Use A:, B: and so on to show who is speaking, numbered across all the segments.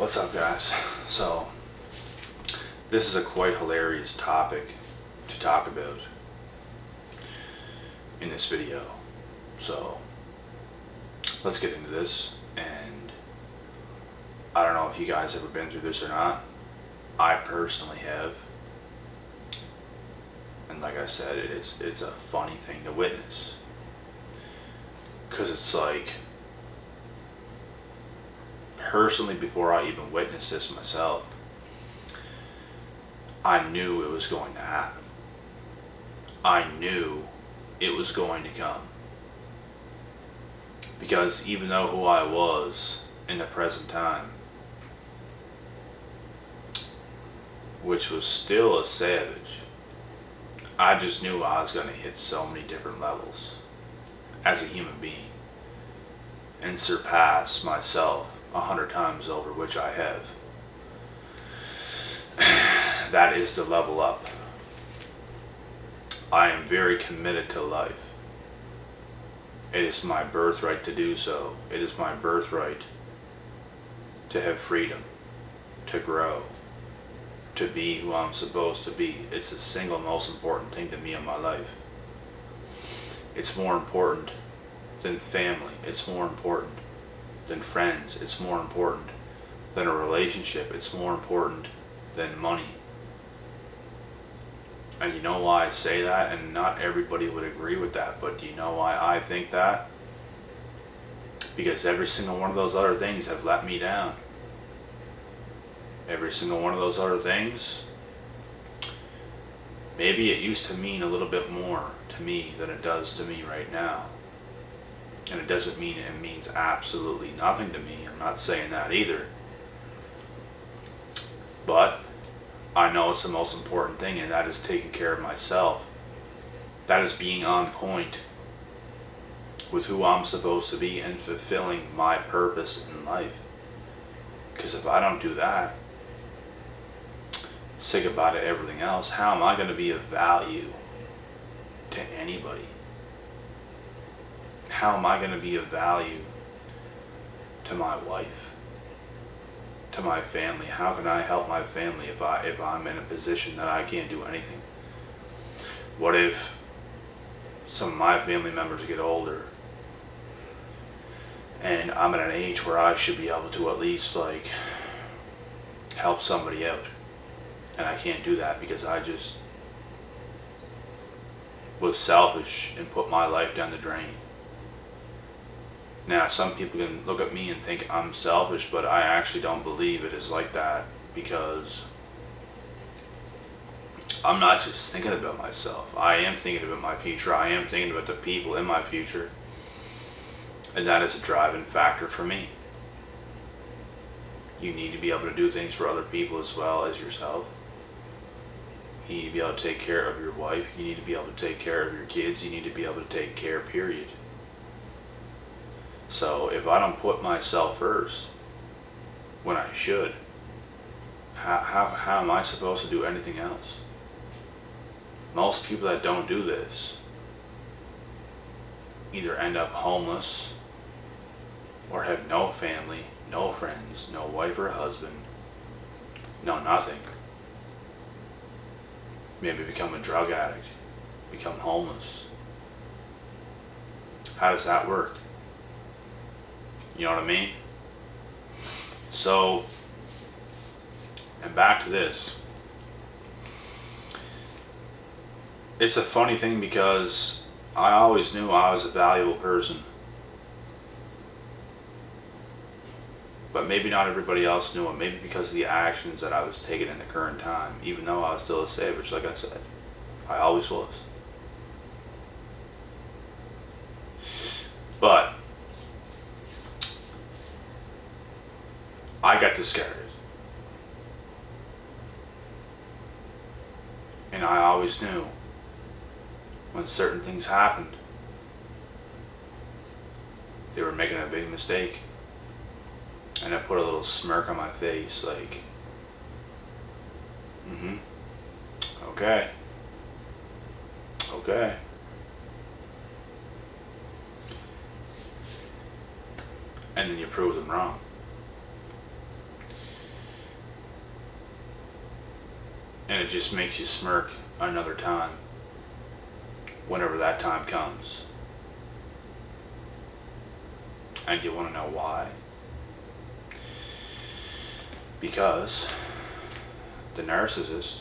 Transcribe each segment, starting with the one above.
A: What's up, guys? So, this is a quite hilarious topic to talk about in this video. So, let's get into this. And I don't know if you guys ever been through this or not. I personally have. And like I said, it's a funny thing to witness. Because it's like, personally, before I even witnessed this myself, I knew it was going to happen. I knew it was going to come. Because even though who I was in the present time, which was still a savage, I just knew I was going to hit so many different levels as a human being and surpass myself 100 times over, which I have. That is the level up. I am very committed to life. It is my birthright to do so. It is my birthright to have freedom, to grow, to be who I'm supposed to be. It's the single most important thing to me in my life. It's more important than family. It's more important than friends. It's more important than a relationship. It's more important than money. And you know why I say that? And not everybody would agree with that, but do you know why I think that? Because every single one of those other things have let me down. Every single one of those other things, maybe it used to mean a little bit more to me than it does to me right now. And it doesn't mean it means absolutely nothing to me. I'm not saying that either. But I know it's the most important thing, and that is taking care of myself. That is being on point with who I'm supposed to be and fulfilling my purpose in life. Because if I don't do that, say goodbye to everything else, how am I going to be of value to anybody? How am I going to be of value to my wife, to my family? How can I help my family if I'm in a position that I can't do anything? What if some of my family members get older and I'm at an age where I should be able to at least like help somebody out, and I can't do that because I just was selfish and put my life down the drain? Now, some people can look at me and think I'm selfish, but I actually don't believe it is like that, because I'm not just thinking about myself. I am thinking about my future. I am thinking about the people in my future. And that is a driving factor for me. You need to be able to do things for other people as well as yourself. You need to be able to take care of your wife. You need to be able to take care of your kids. You need to be able to take care, period. So if I don't put myself first when I should, how am I supposed to do anything else? Most people that don't do this either end up homeless or have no family, no friends, no wife or husband, no nothing. Maybe become a drug addict, become homeless. How does that work? You know what I mean? So, and back to this. It's a funny thing because I always knew I was a valuable person. But maybe not everybody else knew it. Maybe because of the actions that I was taking in the current time. Even though I was still a savage, like I said. I always was. But I got discarded. And I always knew when certain things happened, they were making a big mistake. And I put a little smirk on my face like, okay. And then you prove them wrong. And it just makes you smirk another time, whenever that time comes. And you want to know why? Because the narcissist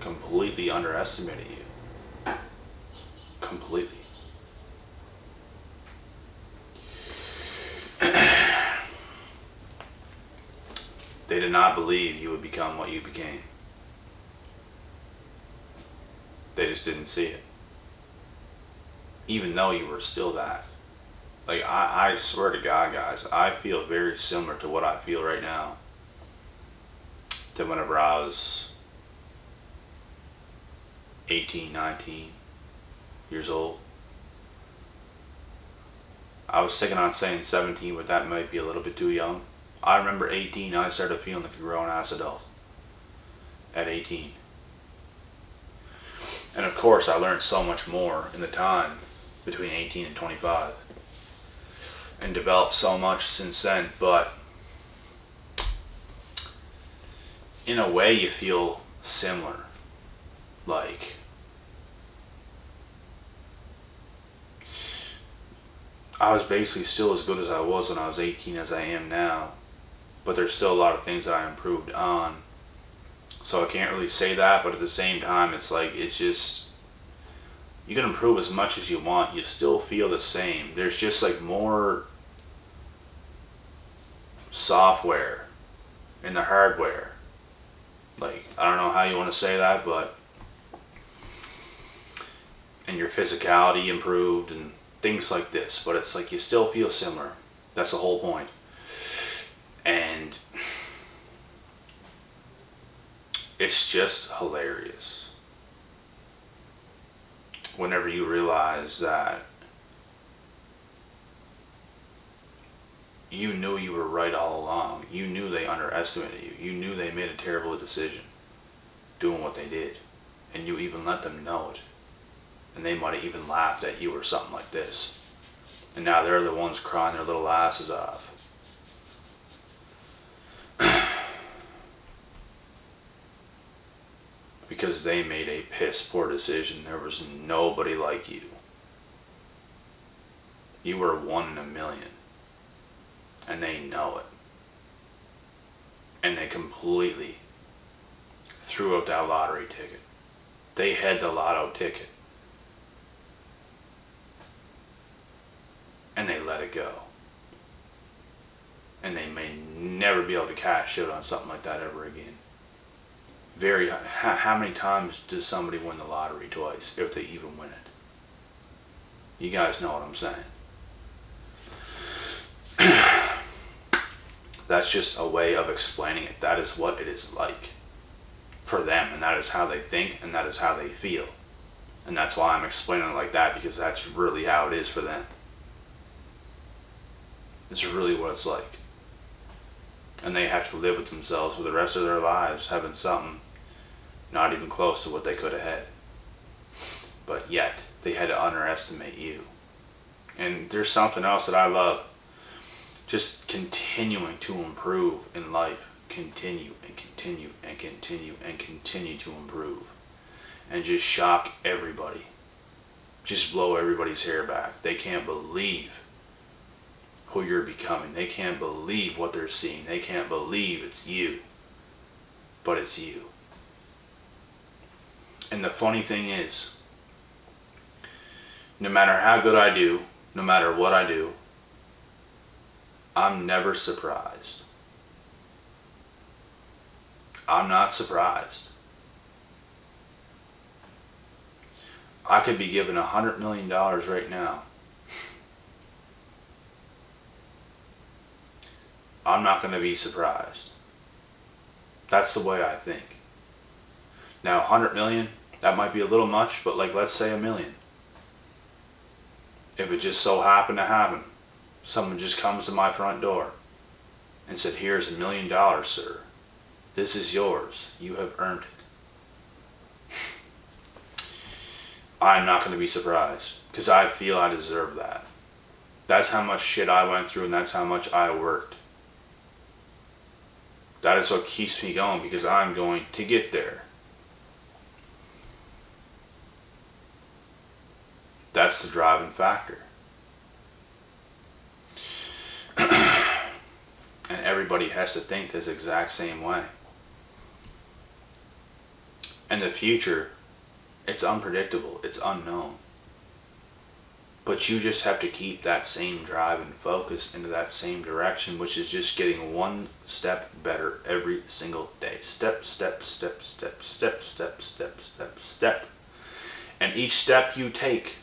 A: completely underestimated you. Completely. They did not believe you would become what you became. They just didn't see it. Even though you were still that. Like, I swear to God, guys, I feel very similar to what I feel right now to whenever I was 18, 19 years old. I was thinking on saying 17, but that might be a little bit too young. I remember 18, I started feeling like a grown-ass adult at 18. And of course, I learned so much more in the time between 18 and 25. And developed so much since then, but in a way you feel similar. Like, I was basically still as good as I was when I was 18 as I am now, but there's still a lot of things that I improved on. So I can't really say that, but at the same time, it's like, it's just, you can improve as much as you want, you still feel the same. There's just like more software in the hardware. Like, I don't know how you want to say that, but, and your physicality improved and things like this, but it's like you still feel similar. That's the whole point. And it's just hilarious whenever you realize that you knew you were right all along. You knew they underestimated you. You knew they made a terrible decision doing what they did. And you even let them know it. And they might have even laughed at you or something like this. And now they're the ones crying their little asses off. Because they made a piss poor decision. There was nobody like you. You were 1 in a million. And they know it. And they completely threw out that lottery ticket. They had the lotto ticket. And they let it go. And they may never be able to cash out on something like that ever again. How many times does somebody win the lottery twice, if they even win it? You guys know what I'm saying. That's just a way of explaining it. That is what it is like for them, and that is how they think, and that is how they feel. And that's why I'm explaining it like that, because that's really how it is for them. It's really what it's like. And they have to live with themselves for the rest of their lives, having something not even close to what they could have had. But yet, they had to underestimate you. And there's something else that I love. Just continuing to improve in life. Continue and continue and continue and continue to improve. And just shock everybody. Just blow everybody's hair back. They can't believe who you're becoming. They can't believe what they're seeing. They can't believe it's you. But it's you. And the funny thing is, no matter how good I do, no matter what I do, I'm never surprised. I'm not surprised. I could be given $100 million right now. I'm not going to be surprised. That's the way I think. Now, 100 million, that might be a little much, but like, let's say 1 million. If it just so happened to happen, someone just comes to my front door and said, here's $1 million, sir. This is yours. You have earned it. I'm not going to be surprised, because I feel I deserve that. That's how much shit I went through, and that's how much I worked That is what keeps me going, because I'm going to get there. That's the driving factor. And everybody has to think this exact same way. And the future, it's unpredictable, it's unknown. But you just have to keep that same drive and focus into that same direction, which is just getting one step better every single day. Step, step, step, step, step, step, step, step, step. And each step you take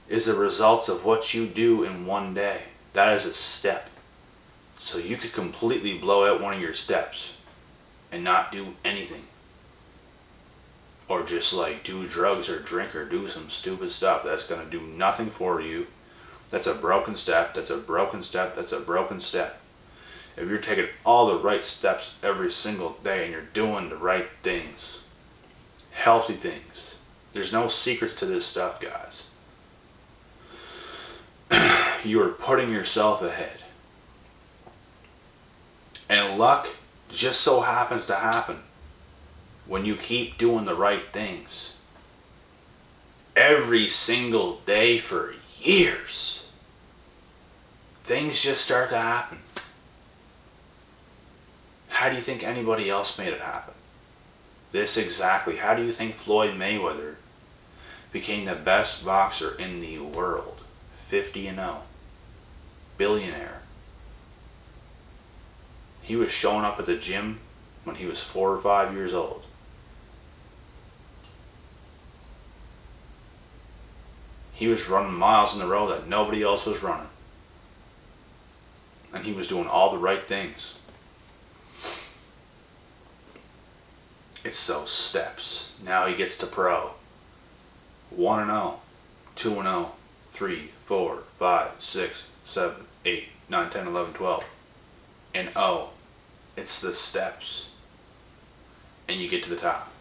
A: is a result of what you do in one day. That is a step. So you could completely blow out one of your steps and not do anything. Or just like do drugs or drink or do some stupid stuff that's going to do nothing for you. That's a broken step, that's a broken step, that's a broken step. If you're taking all the right steps every single day and you're doing the right things, healthy things, there's no secrets to this stuff, guys. You are putting yourself ahead. And luck just so happens to happen when you keep doing the right things every single day for years. Things just start to happen. How do you think anybody else made it happen? This exactly. How do you think Floyd Mayweather became the best boxer in the world? 50-0. Billionaire. He was showing up at the gym when he was 4 or 5 years old. He was running miles in the road that nobody else was running. And he was doing all the right things. It's those steps. Now he gets to pro. 1-0, 2-0, 3, 4, 5, 6, 7, 8, 9, 10, 11, 12. And oh, it's the steps. And you get to the top.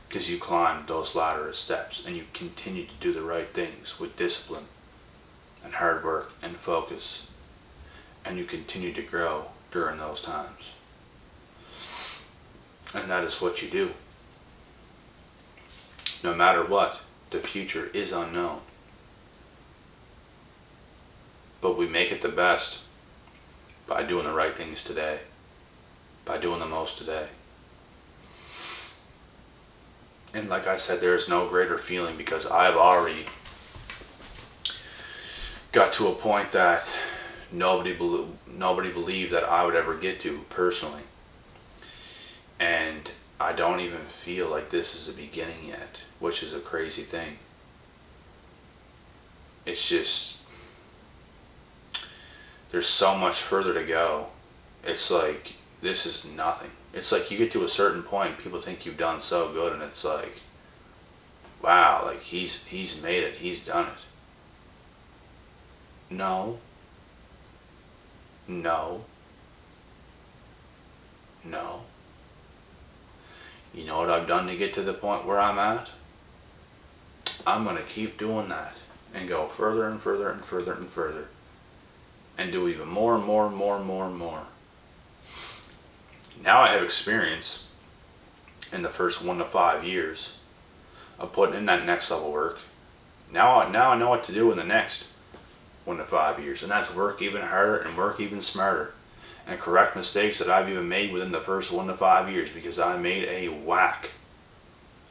A: Because you climbed those ladder of steps and you continue to do the right things with discipline and hard work and focus. And you continue to grow during those times. And that is what you do. No matter what, the future is unknown. But we make it the best by doing the right things today. By doing the most today. And like I said, there is no greater feeling, because I've already got to a point that nobody believed that I would ever get to personally. And I don't even feel like this is the beginning yet, which is a crazy thing. It's just, there's so much further to go. It's like, this is nothing. It's like you get to a certain point, people think you've done so good, and it's like, wow, like he's made it, he's done it. No. No. No. You know what I've done to get to the point where I'm at? I'm going to keep doing that and go further and further and further and further and do even more and more and more and more and more. Now I have experience in the first 1 to 5 years of putting in that next level work. Now I know what to do in the next 1 to 5 years, and that's work even harder and work even smarter and correct mistakes that I've even made within the first 1 to 5 years, because I made a whack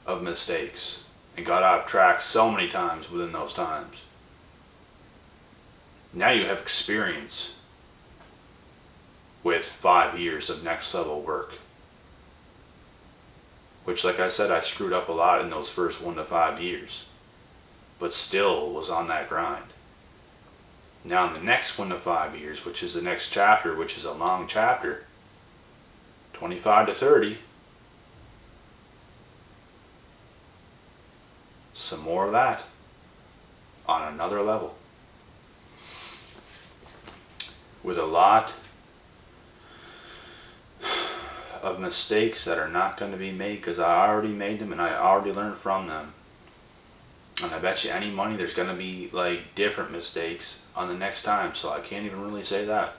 A: of mistakes and got off track so many times within those times. Now you have experience with 5 years of next level work, which, like I said, I screwed up a lot in those first 1 to 5 years, but still was on that grind. Now in the next 1 to 5 years, which is the next chapter, which is a long chapter, 25 to 30, some more of that on another level, with a lot of mistakes that are not going to be made, because I already made them and I already learned from them. And I bet you any money there's going to be like different mistakes on the next time, so I can't even really say that,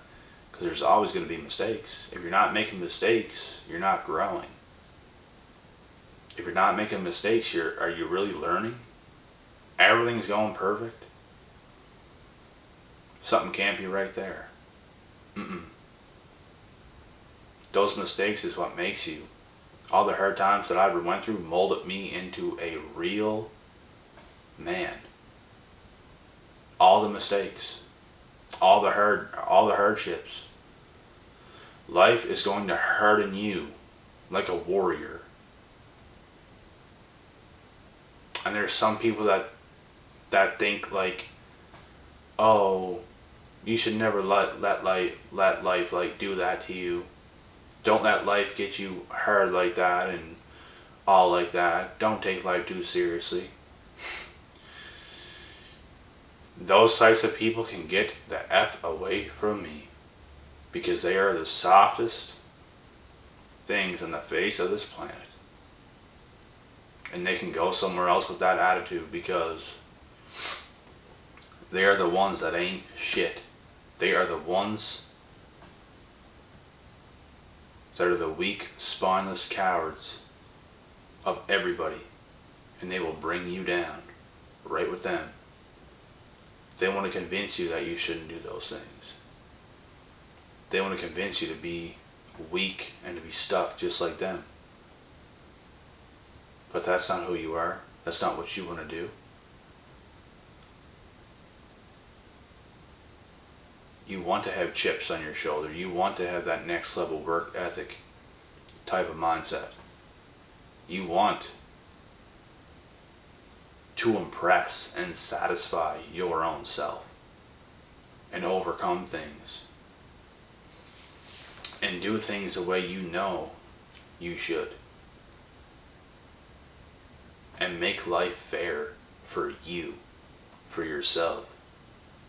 A: Because there's always going to be mistakes. If you're not making mistakes, you're not growing. If you're not making mistakes, are you really learning? Everything's going perfect. Something can't be right there. Those mistakes is what makes you. All the hard times that I went through molded me into a real man. All the mistakes, all the hardships. Life is going to harden you like a warrior. And there's some people that think like, oh, you should never let life like do that to you. Don't let life get you hard like that and all like that. Don't take life too seriously. Those types of people can get the F away from me, because they are the softest things on the face of this planet. And they can go somewhere else with that attitude, because they are the ones that ain't shit. They are the ones that are the weak, spineless cowards of everybody. And they will bring you down right with them. They want to convince you that you shouldn't do those things. They want to convince you to be weak and to be stuck just like them. But that's not who you are. That's not what you want to do. You want to have chips on your shoulder. You want to have that next level work ethic type of mindset. You want to impress and satisfy your own self and overcome things and do things the way you know you should, and make life fair for you, for yourself,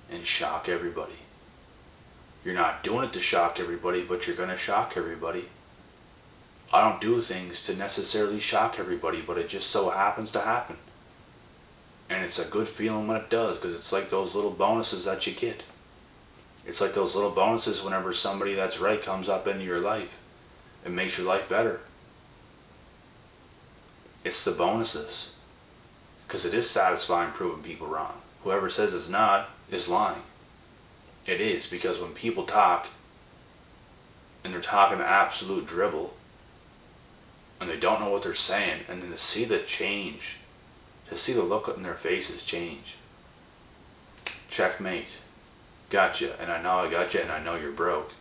A: and shock everybody. You're not doing it to shock everybody, but you're going to shock everybody. I don't do things to necessarily shock everybody, but it just so happens to happen. And it's a good feeling when it does, because it's like those little bonuses that you get. It's like those little bonuses whenever somebody that's right comes up into your life. It makes your life better. It's the bonuses. Because it is satisfying proving people wrong. Whoever says it's not is lying. It is, because when people talk, and they're talking absolute dribble, and they don't know what they're saying, and then to see the change, to see the look in their faces change. Checkmate. Gotcha, and I know I got you, and I know you're broke.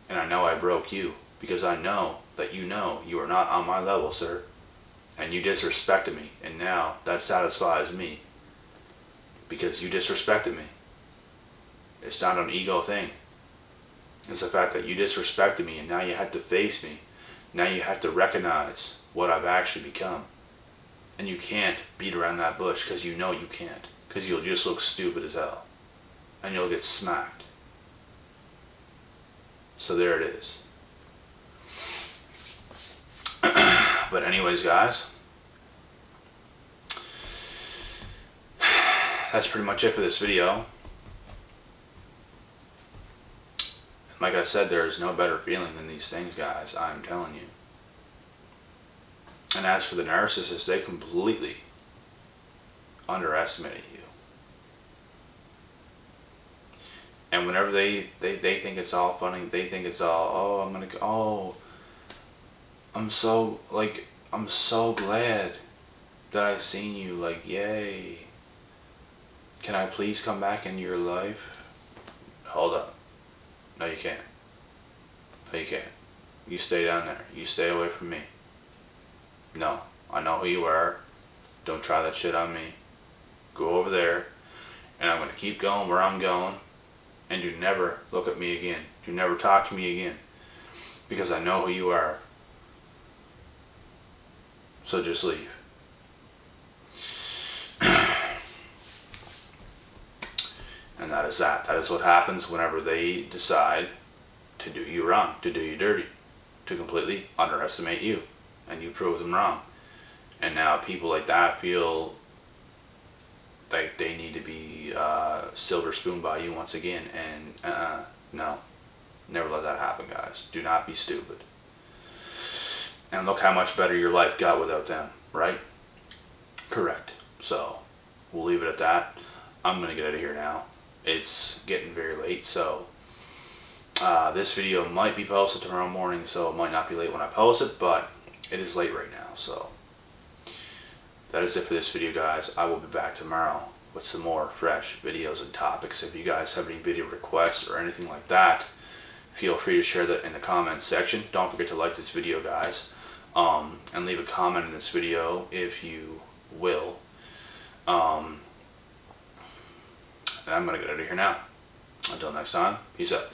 A: And I know I broke you, because I know that you know you are not on my level, sir. And you disrespected me, and now that satisfies me, because you disrespected me. It's not an ego thing. It's the fact that you disrespected me, and now you have to face me. Now you have to recognize what I've actually become. And you can't beat around that bush, because you know you can't. Because you'll just look stupid as hell. And you'll get smacked. So there it is. But anyways, guys, that's pretty much it for this video. Like I said, there is no better feeling than these things, guys. I'm telling you. And as for the narcissists, they completely underestimated you. And whenever they think it's all funny, they think it's all, I'm so glad that I've seen you, like, yay. Can I please come back into your life? Hold up. No, you can't. No, you can't. You stay down there. You stay away from me. No, I know who you are. Don't try that shit on me. Go over there, and I'm going to keep going where I'm going, and do never look at me again. Do never talk to me again, because I know who you are. So just leave. And that is that. That is what happens whenever they decide to do you wrong, to do you dirty, to completely underestimate you, and you prove them wrong. And now people like that feel like they need to be silver spooned by you once again, and no, Never let that happen, guys. Do not be stupid. And look how much better your life got without them, right? Correct. So, we'll leave it at that. I'm going to get out of here now. It's getting very late, so this video might be posted tomorrow morning, so it might not be late when I post it, but it is late right now, so that is it for this video, guys. I will be back tomorrow with some more fresh videos and topics. If you guys have any video requests or anything like that, feel free to share that in the comments section. Don't forget to like this video, guys, and leave a comment in this video if you will. And I'm going to get out of here now. Until next time, peace out.